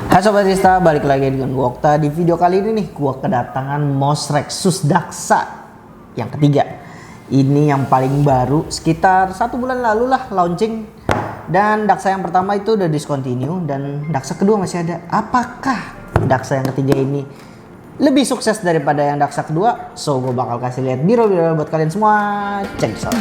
Hai Sobat Rista, balik lagi dengan gua Okta. Di video kali ini nih gua kedatangan MOS Rexus Daksa yang ketiga. Ini yang paling baru, sekitar 1 bulan lalu lah launching. Dan Daksa yang pertama itu udah discontinue dan Daksa kedua masih ada. Apakah Daksa yang ketiga ini lebih sukses daripada yang Daksa kedua? So gua bakal kasih lihat biro-biro buat kalian semua. Check this out.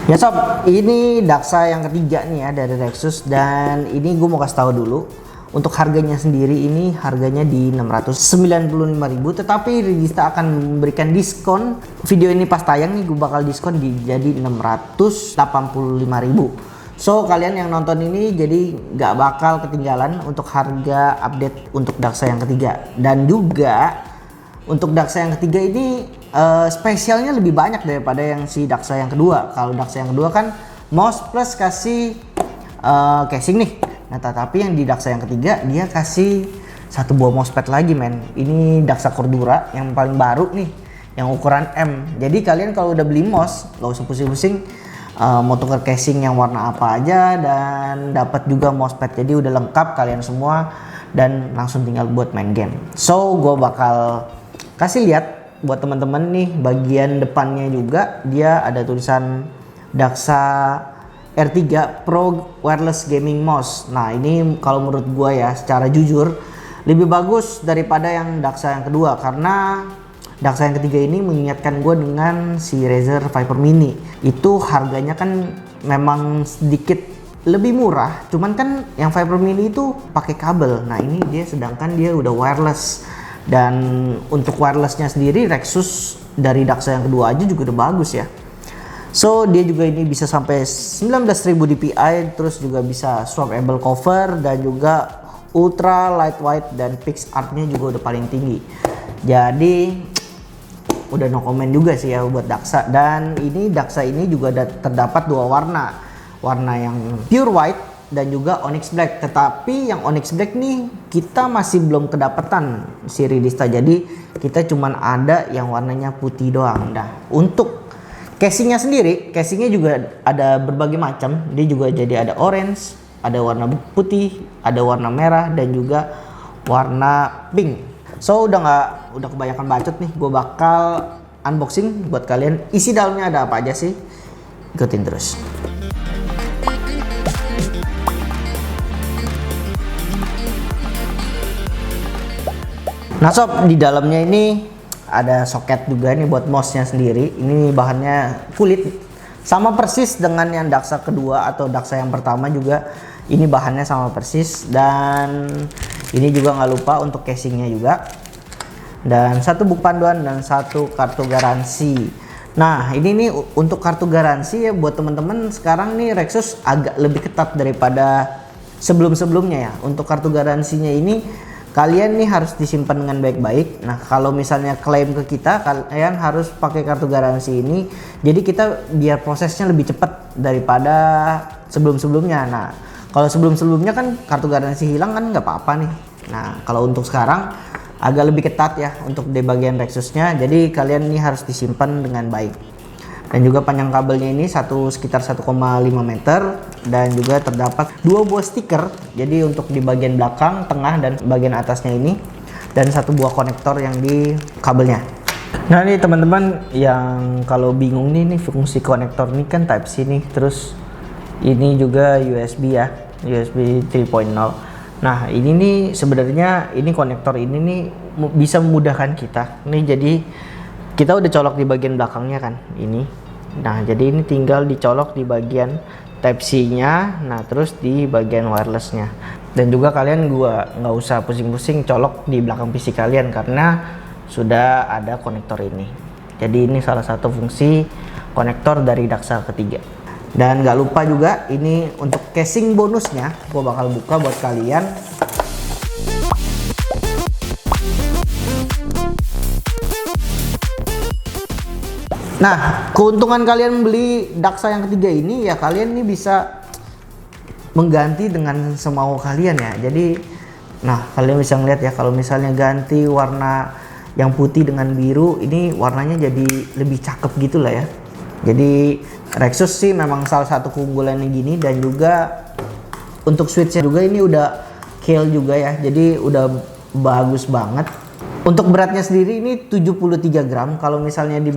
Ya sob, ini Daksa yang ketiga nih ya dari Rexus, dan ini gue mau kasih tahu dulu untuk harganya sendiri. Ini harganya di 695.000, tetapi Regista akan memberikan diskon. Video ini pas tayang nih gue bakal diskon jadi 685.000. So kalian yang nonton ini jadi nggak bakal ketinggalan untuk harga update untuk Daksa yang ketiga. Dan juga untuk Daksa yang ketiga ini spesialnya lebih banyak daripada yang si Daksa yang kedua. Kalau Daksa yang kedua kan mouse plus kasih casing nih. Nah tetapi yang di Daksa yang ketiga dia kasih satu buah mousepad lagi men. Ini Daksa Cordura yang paling baru nih, yang ukuran M. Jadi kalian kalau udah beli mouse gak usah pusing-pusing mau tukar casing yang warna apa aja, dan dapat juga mousepad. Jadi udah lengkap kalian semua dan langsung tinggal buat main game. So gue bakal kasih lihat buat teman-teman nih, bagian depannya juga dia ada tulisan Daksa R3 Pro Wireless Gaming Mouse. Nah ini kalau menurut gua ya secara jujur lebih bagus daripada yang Daksa yang kedua, karena Daksa yang ketiga ini mengingatkan gua dengan si Razer Viper Mini. Itu harganya kan memang sedikit lebih murah, cuman kan yang Viper Mini itu pakai kabel. Nah ini dia sedangkan dia udah wireless. Dan untuk wirelessnya sendiri Rexus dari Daksa yang kedua aja juga udah bagus ya. So dia juga ini bisa sampai 19.000 dpi, terus juga bisa swappable cover, dan juga ultra lightweight, dan PixArt-nya juga udah paling tinggi. Jadi udah no comment juga sih ya buat Daksa. Dan ini Daksa ini juga terdapat dua warna yang pure white dan juga Onyx Black. Tetapi yang Onyx Black nih kita masih belum kedapetan si Regista, jadi kita cuman ada yang warnanya putih doang. Nah untuk casingnya sendiri, casingnya juga ada berbagai macam. Dia juga jadi ada orange, ada warna putih, ada warna merah, dan juga warna pink. So udah kebanyakan bacot nih, gue bakal unboxing buat kalian isi dalamnya ada apa aja sih. Ikutin terus. Nah sob, di dalamnya ini ada soket juga nih buat mouse-nya sendiri. Ini bahannya kulit, sama persis dengan yang Daksa kedua atau Daksa yang pertama juga. Ini bahannya sama persis, dan ini juga nggak lupa untuk casingnya juga. Dan satu buku panduan dan satu kartu garansi. Nah ini nih untuk kartu garansi ya buat teman-teman. Sekarang nih Rexus agak lebih ketat daripada sebelum-sebelumnya ya. Untuk kartu garansinya ini kalian nih harus disimpan dengan baik-baik. Nah kalau misalnya klaim ke kita, kalian harus pakai kartu garansi ini. Jadi kita biar prosesnya lebih cepat daripada sebelum-sebelumnya. Nah kalau sebelum-sebelumnya kan kartu garansi hilang kan nggak apa-apa nih. Nah kalau untuk sekarang agak lebih ketat ya untuk di bagian Rexusnya. Jadi kalian nih harus disimpan dengan baik. Dan juga panjang kabelnya ini sekitar 1,5 meter, dan juga terdapat dua buah stiker. Jadi untuk di bagian belakang, tengah, dan bagian atasnya ini, dan satu buah konektor yang di kabelnya. Nah ini teman-teman yang kalau bingung nih fungsi konektor ini kan Type C nih, terus ini juga USB ya, USB 3.0. Nah ini nih sebenarnya ini konektor ini nih bisa memudahkan kita. Nih jadi kita udah colok di bagian belakangnya kan ini. Nah jadi ini tinggal dicolok di bagian Type C nya, nah terus di bagian wirelessnya. Dan juga kalian gua nggak usah pusing-pusing colok di belakang PC kalian karena sudah ada konektor ini. Jadi ini salah satu fungsi konektor dari Daksa ketiga. Dan nggak lupa juga ini untuk casing bonusnya, gua bakal buka buat kalian. Nah, keuntungan kalian beli Daksa yang ketiga ini ya kalian ini bisa mengganti dengan semau kalian ya. Jadi, nah kalian bisa ngeliat ya kalau misalnya ganti warna yang putih dengan biru, ini warnanya jadi lebih cakep gitu lah ya. Jadi Rexus sih memang salah satu keunggulannya gini, dan juga untuk switchnya juga ini udah Kailh juga ya. Jadi udah bagus banget. Untuk beratnya sendiri ini 73 gram. Kalau misalnya di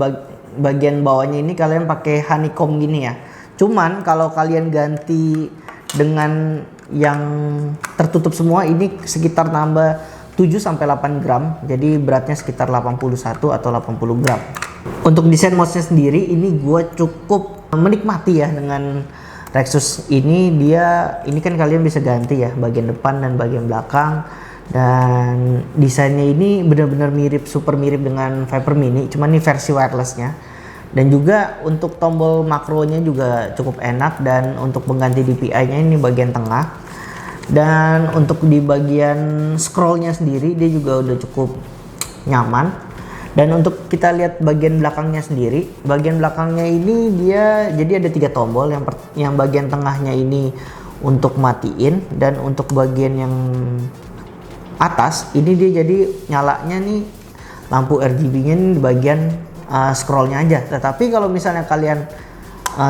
bagian bawahnya ini kalian pakai honeycomb gini ya. Cuman kalau kalian ganti dengan yang tertutup semua ini sekitar nambah 7-8 gram. Jadi beratnya sekitar 81 atau 80 gram. Untuk desain mouse-nya sendiri ini gue cukup menikmati ya dengan Rexus ini. Ini kan kalian bisa ganti ya bagian depan dan bagian belakang. Dan desainnya ini benar-benar mirip, super mirip dengan Viper Mini, cuman ini versi wirelessnya. Dan juga untuk tombol makronya juga cukup enak, dan untuk pengganti DPI-nya ini bagian tengah. Dan untuk di bagian scrollnya sendiri dia juga udah cukup nyaman. Dan untuk kita lihat bagian belakangnya sendiri, bagian belakangnya ini dia jadi ada 3 tombol. Yang bagian tengahnya ini untuk matiin, dan untuk bagian yang atas ini dia jadi nyalanya nih lampu RGB-nya nih di bagian scrollnya aja. Tetapi kalau misalnya kalian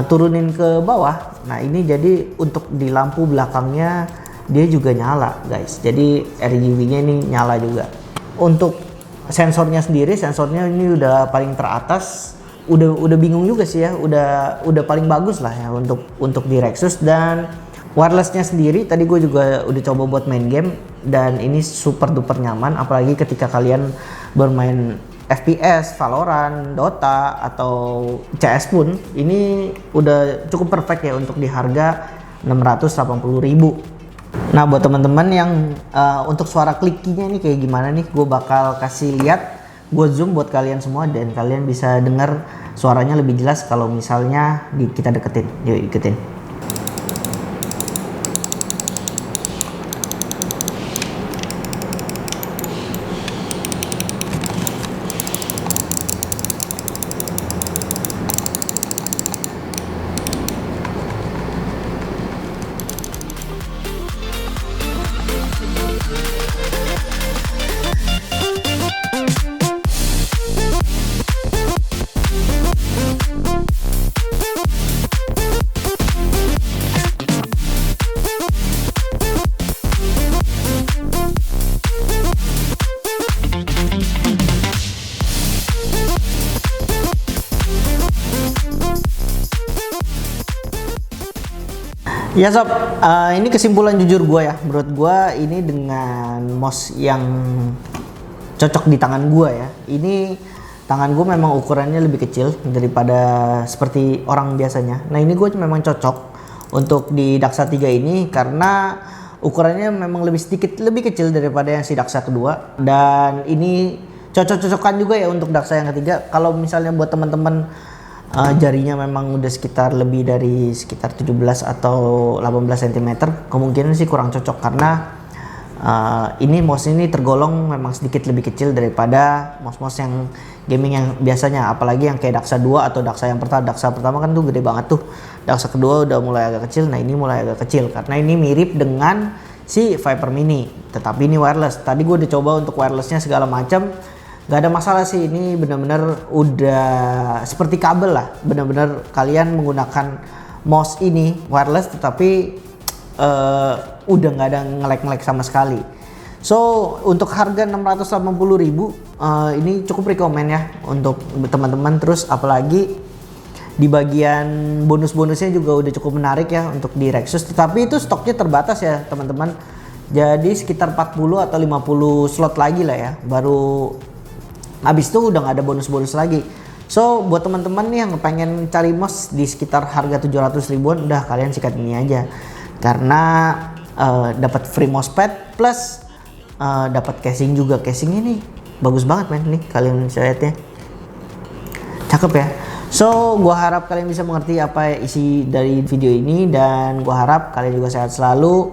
turunin ke bawah, nah ini jadi untuk di lampu belakangnya dia juga nyala guys. Jadi RGB-nya ini nyala juga. Untuk sensornya sendiri, sensornya ini udah paling teratas. Udah bingung juga sih ya. Udah paling bagus lah ya untuk di Rexus. Dan wirelessnya sendiri tadi gue juga udah coba buat main game, dan ini super duper nyaman, apalagi ketika kalian bermain FPS, Valorant, Dota atau CS pun ini udah cukup perfect ya untuk di harga 680.000. Nah buat teman-teman yang untuk suara klikinya ini kayak gimana nih, gue bakal kasih lihat, gue zoom buat kalian semua dan kalian bisa dengar suaranya lebih jelas kalau misalnya kita deketin. Yuk ikutin. Ya sob, ini kesimpulan jujur gue ya. Menurut gue ini dengan mouse yang cocok di tangan gue ya. Ini tangan gue memang ukurannya lebih kecil daripada seperti orang biasanya. Nah ini gue memang cocok untuk di Daksa 3 ini karena ukurannya memang lebih kecil daripada yang si Daksa kedua. Dan ini cocok-cocokan juga ya untuk Daksa yang ketiga. Kalau misalnya buat teman-teman jarinya memang udah sekitar lebih dari sekitar 17 atau 18 cm, kemungkinan sih kurang cocok karena ini mouse ini tergolong memang sedikit lebih kecil daripada mouse-mouse yang gaming yang biasanya, apalagi yang kayak Daksa 2 atau Daksa yang pertama. Daksa pertama kan tuh gede banget tuh, Daksa kedua udah mulai agak kecil. Nah ini mulai agak kecil karena ini mirip dengan si Viper Mini, tetapi ini wireless. Tadi gue udah coba untuk wirelessnya segala macam, gak ada masalah sih. Ini benar-benar udah seperti kabel lah, benar-benar kalian menggunakan mouse ini wireless tetapi udah nggak ada ngelek-ngelek sama sekali. So untuk harga 680.000 ini cukup rekomen ya untuk teman-teman. Terus apalagi di bagian bonus-bonusnya juga udah cukup menarik ya untuk di Rexus, tetapi itu stoknya terbatas ya teman-teman. Jadi sekitar 40 atau 50 slot lagi lah ya, baru habis itu udah nggak ada bonus-bonus lagi. So buat teman-teman nih yang pengen cari mouse di sekitar harga 700 ribuan, udah kalian sikat ini aja karena dapat free mousepad plus dapat casing juga. Casing ini bagus banget men, nih kalian bisa lihatnya, cakep ya. So gua harap kalian bisa mengerti apa isi dari video ini, dan gua harap kalian juga sehat selalu,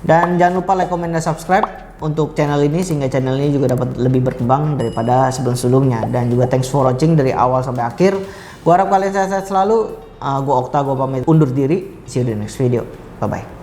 dan jangan lupa like, comment, dan subscribe untuk channel ini sehingga channel ini juga dapat lebih berkembang daripada sebelum-sebelumnya. Dan juga thanks for watching dari awal sampai akhir. Gua harap kalian sehat-sehat selalu. Gua Okta, gua pamit undur diri. See you di next video. Bye bye.